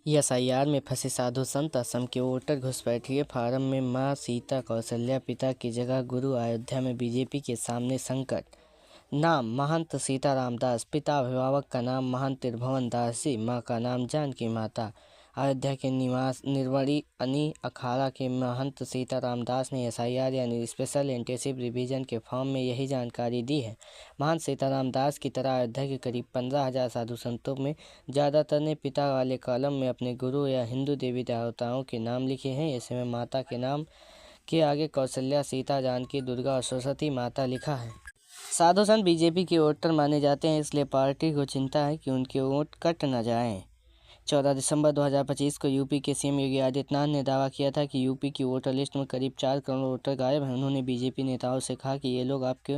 SIR में फंसे साधु संत, असम के वोटर घुसपैठिए फार्म में मां सीता कौशल्या, पिता की जगह गुरु, अयोध्या में बीजेपी के सामने संकट। नाम महंत सीताराम दास, पिता अभिभावक का नाम महंत त्रिभुवन दास जी, माँ का नाम जानकी माता। अयोध्या के निवास निर्वड़ी अनी अखाड़ा के महंत सीताराम दास ने एसआईआर यानी स्पेशल इंटेंसिव रिवीजन के फॉर्म में यही जानकारी दी है। महंत सीताराम दास की तरह अयोध्या के करीब 15,000 साधु संतों में ज़्यादातर ने पिता वाले कॉलम में अपने गुरु या हिंदू देवी देवताओं के नाम लिखे हैं। ऐसे में माता के नाम के आगे कौशल्या, सीता, जानकी, दुर्गा और सरस्वती माता लिखा है। साधु संत बीजेपी के वोटर माने जाते हैं, इसलिए पार्टी को चिंता है कि उनके वोट कट न जाएं। 14 दिसंबर 2025 को यूपी के सीएम योगी आदित्यनाथ ने दावा किया था कि यूपी की वोटर लिस्ट में करीब 4 करोड़ वोटर गायब हैं। उन्होंने बीजेपी नेताओं से कहा कि ये लोग आपके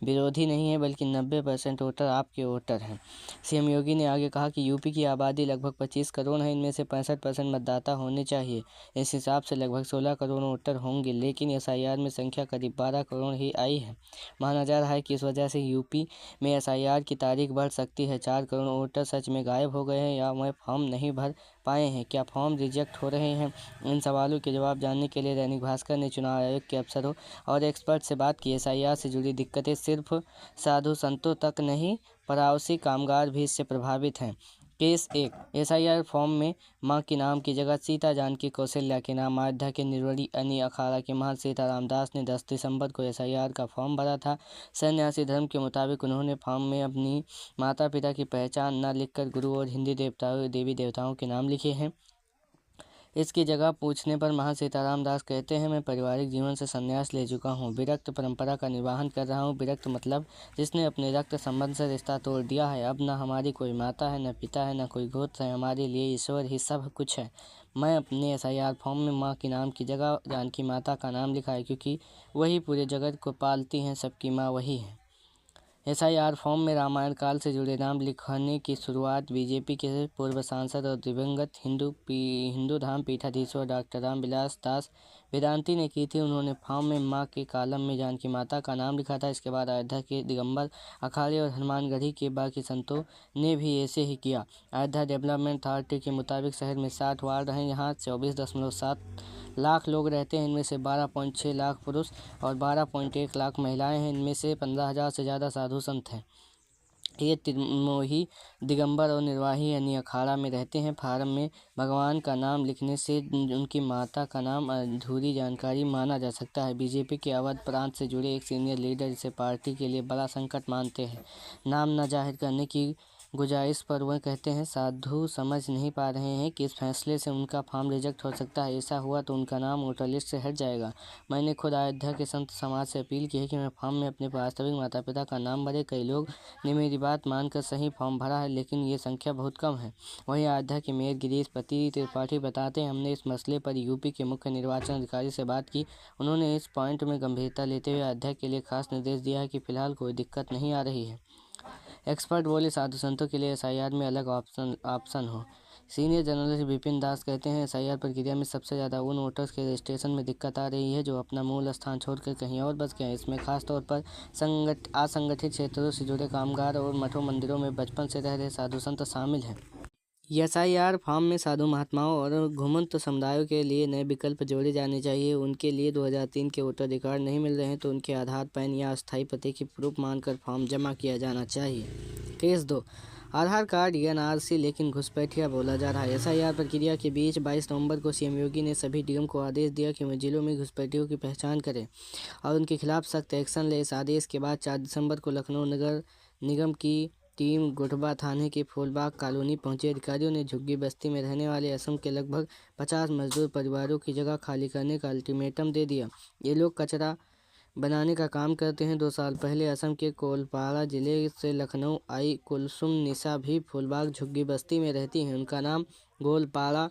विरोधी नहीं हैं, बल्कि 90% वोटर आपके वोटर हैं। सीएम योगी ने आगे कहा कि यूपी की आबादी लगभग 25 करोड़ है, इनमें से 65% मतदाता होने चाहिए। इस हिसाब से लगभग 16 करोड़ वोटर होंगे, लेकिन एसआईआर में संख्या करीब 12 करोड़ ही आई है। माना जा रहा है कि इस वजह से यूपी में एसआईआर की तारीख बढ़ सकती है। 4 करोड़ वोटर सच में गायब हो गए हैं या वह फॉर्म नहीं भर पाए हैं? क्या फॉर्म रिजेक्ट हो रहे हैं? इन सवालों के जवाब जानने के लिए दैनिक भास्कर ने चुनाव आयोग के अफसरों और एक्सपर्ट से बात की। एसआईआर से जुड़ी दिक्कतें सिर्फ साधु संतों तक नहीं, पड़ोसी कामगार भी इससे प्रभावित हैं। केस 1, एसआईआर फॉर्म में मां के नाम की जगह सीता, जानकी, कौशल्या के नाम। अयोध्या के निर्वड़ी अनी अखाड़ा के महंत सीताराम दास ने 10 दिसंबर को एसआईआर का फॉर्म भरा था। सन्यासी धर्म के मुताबिक उन्होंने फॉर्म में अपनी माता पिता की पहचान न लिखकर गुरु और हिंदी देवी देवताओं के नाम लिखे हैं। इसकी जगह पूछने पर महंत सीताराम दास कहते हैं, मैं पारिवारिक जीवन से संन्यास ले चुका हूँ, विरक्त परंपरा का निर्वहन कर रहा हूँ। विरक्त मतलब जिसने अपने रक्त संबंध से रिश्ता तोड़ दिया है। अब न हमारी कोई माता है, न पिता है, न कोई गोत्र है, हमारे लिए ईश्वर ही सब कुछ है। मैं अपने एसआईआर फॉर्म में माँ के नाम की जगह जानकी माता का नाम लिखा है, क्योंकि वही पूरे जगत को पालती हैं, सबकी माँ वही है। एसआईआर फॉर्म में रामायण काल से जुड़े नाम लिखने की शुरुआत बीजेपी के पूर्व सांसद और दिवंगत हिंदू धाम पीठाधीश्वर डॉक्टर रामविलास दास वेदांती ने की थी। उन्होंने फॉर्म में मां के कॉलम में जानकी माता का नाम लिखा था। इसके बाद अयोध्या के दिगंबर अखाड़े और हनुमानगढ़ी के बाकी संतों ने भी ऐसे ही किया। अयोध्या डेवलपमेंट अथॉरिटी के मुताबिक शहर में 60 वार्ड हैं। यहाँ 24.7 लाख लोग रहते हैं। इनमें से 12.6 लाख पुरुष और 12.1 लाख महिलाएं हैं। इनमें से 15,000 से ज़्यादा साधु संत हैं। ये त्रिमोही, दिगंबर और निर्वाही यानी अखाड़ा में रहते हैं। फार्म में भगवान का नाम लिखने से उनकी माता का नाम अधूरी जानकारी माना जा सकता है। बीजेपी के अवध प्रांत से जुड़े एक सीनियर लीडर इसे पार्टी के लिए बड़ा संकट मानते हैं। नाम न जाहिर करने की गुजारिश पर वह कहते हैं, साधु समझ नहीं पा रहे हैं कि इस फैसले से उनका फॉर्म रिजेक्ट हो सकता है। ऐसा हुआ तो उनका नाम वोटर लिस्ट से हट जाएगा। मैंने खुद अयोध्या के संत समाज से अपील की है कि मैं फॉर्म में अपने वास्तविक माता पिता का नाम भरे। कई लोग ने मेरी बात मानकर सही फॉर्म भरा है, लेकिन ये संख्या बहुत कम है। वहीं अयोध्या के मेयर गिरीश पति त्रिपाठी बताते हैं, हमने इस मसले पर यूपी के मुख्य निर्वाचन अधिकारी से बात की। उन्होंने इस पॉइंट में गंभीरता लेते हुए अयोध्या के लिए खास निर्देश दिया है कि फिलहाल कोई दिक्कत नहीं आ रही है। एक्सपर्ट बोले, साधु संतों के लिए एसआईआर में अलग ऑप्शन हो। सीनियर जर्नलिस्ट विपिन दास कहते हैं, एसआईआर प्रक्रिया में सबसे ज़्यादा उन वोटर्स के रजिस्ट्रेशन में दिक्कत आ रही है जो अपना मूल स्थान छोड़कर कहीं और बस गए हैं। इसमें खासतौर पर असंगठित क्षेत्रों से जुड़े कामगार और मठों मंदिरों में बचपन से रह रहे साधु संत शामिल हैं। एसआईआर फॉर्म में साधु महात्माओं और घुमंत समुदायों के लिए नए विकल्प जोड़े जाने चाहिए। उनके लिए 2003 के वोटर रिकॉर्ड नहीं मिल रहे हैं तो उनके आधार, पैन या अस्थायी पते की प्रूफ मानकर फॉर्म जमा किया जाना चाहिए। केस 2, आधार कार्ड एनआरसी लेकिन घुसपैठिया बोला जा रहा है। एसआईआर प्रक्रिया के बीच 22 नवंबर को सीएम योगी ने सभी डीएम को आदेश दिया कि वे जिलों में घुसपैठियों की पहचान करें और उनके खिलाफ सख्त एक्शन ले। इस आदेश के बाद 4 दिसंबर को लखनऊ नगर निगम की टीम गुटबा थाने के फूलबाग कॉलोनी पहुंची। अधिकारियों ने झुग्गी बस्ती में रहने वाले असम के लगभग 50 मजदूर परिवारों की जगह खाली करने का अल्टीमेटम दे दिया। ये लोग कचरा बनाने का काम करते हैं। 2 साल पहले असम के कोलपाड़ा जिले से लखनऊ आई कुलसुम निशा भी फूलबाग झुग्गी बस्ती में रहती हैं। उनका नाम गोलपाड़ा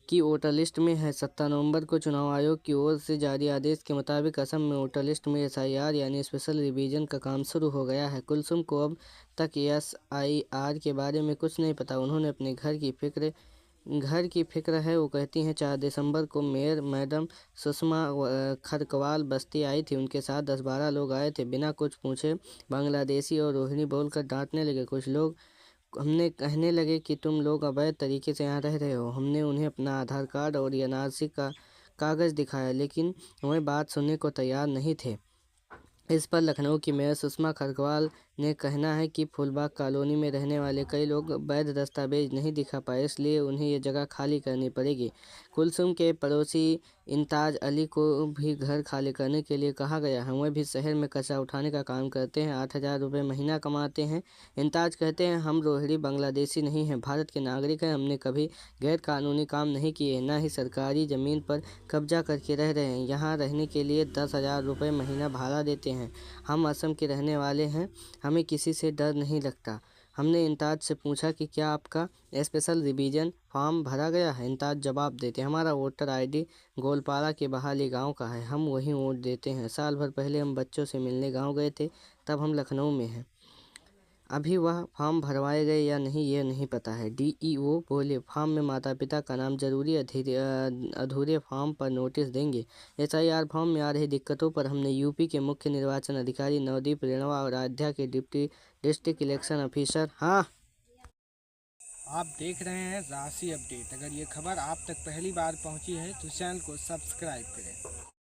की वोटर लिस्ट में है। 17 नवंबर को चुनाव आयोग की ओर से जारी आदेश के मुताबिक असम में वोटर लिस्ट में एसआईआर यानी स्पेशल रिवीजन का काम शुरू हो गया है। कुलसुम को अब तक एसआईआर के बारे में कुछ नहीं पता। उन्होंने अपने घर की फिक्र है। वो कहती हैं, 4 दिसंबर को मेयर मैडम सुषमा खरकवाल बस्ती आई थी। उनके साथ 10-12 लोग आए थे। बिना कुछ पूछे बांग्लादेशी और रोहिणी बोलकर डांटने लगे। कुछ लोग हमने कहने लगे कि तुम लोग अवैध तरीके से यहाँ रह रहे हो। हमने उन्हें अपना आधार कार्ड और एनआरसी का कागज़ दिखाया, लेकिन वे बात सुनने को तैयार नहीं थे। इस पर लखनऊ की मेयर सुषमा खरगवाल ने कहना है कि फूलबाग कॉलोनी में रहने वाले कई लोग वैध दस्तावेज नहीं दिखा पाए, इसलिए उन्हें ये जगह खाली करनी पड़ेगी। कुलसुम के पड़ोसी इंताज अली को भी घर खाली करने के लिए कहा गया है। वे भी शहर में कचरा उठाने का काम करते हैं, 8,000 रुपये महीना कमाते हैं। इंताज कहते हैं, हम रोहिणी बांग्लादेशी नहीं हैं, भारत के नागरिक हैं। हमने कभी गैर कानूनी काम नहीं किए, न ही सरकारी ज़मीन पर कब्जा करके रह रहे हैं। यहाँ रहने के लिए 10,000 रुपये महीना भाड़ा देते हैं। हम असम के रहने वाले हैं, हमें किसी से डर नहीं लगता। हमने इंताज से पूछा कि क्या आपका स्पेशल रिवीजन फॉर्म भरा गया है। इंताज जवाब देते, हमारा वोटर आईडी गोलपारा के बहाली गांव का है, हम वहीं वोट देते हैं। साल भर पहले हम बच्चों से मिलने गांव गए थे, तब हम लखनऊ में हैं। अभी वह फॉर्म भरवाए गए या नहीं ये नहीं पता है। डीईओ बोले, फॉर्म में माता पिता का नाम जरूरी, अधूरे फॉर्म पर नोटिस देंगे। एसआईआर फॉर्म में आ रही दिक्कतों पर हमने यूपी के मुख्य निर्वाचन अधिकारी नवदीप रेणवा और अयोध्या के डिप्टी डिस्ट्रिक्ट इलेक्शन ऑफिसर आप देख रहे हैं राशि अपडेट। अगर ये खबर आप तक पहली बार पहुंची है तो चैनल को सब्सक्राइब करें।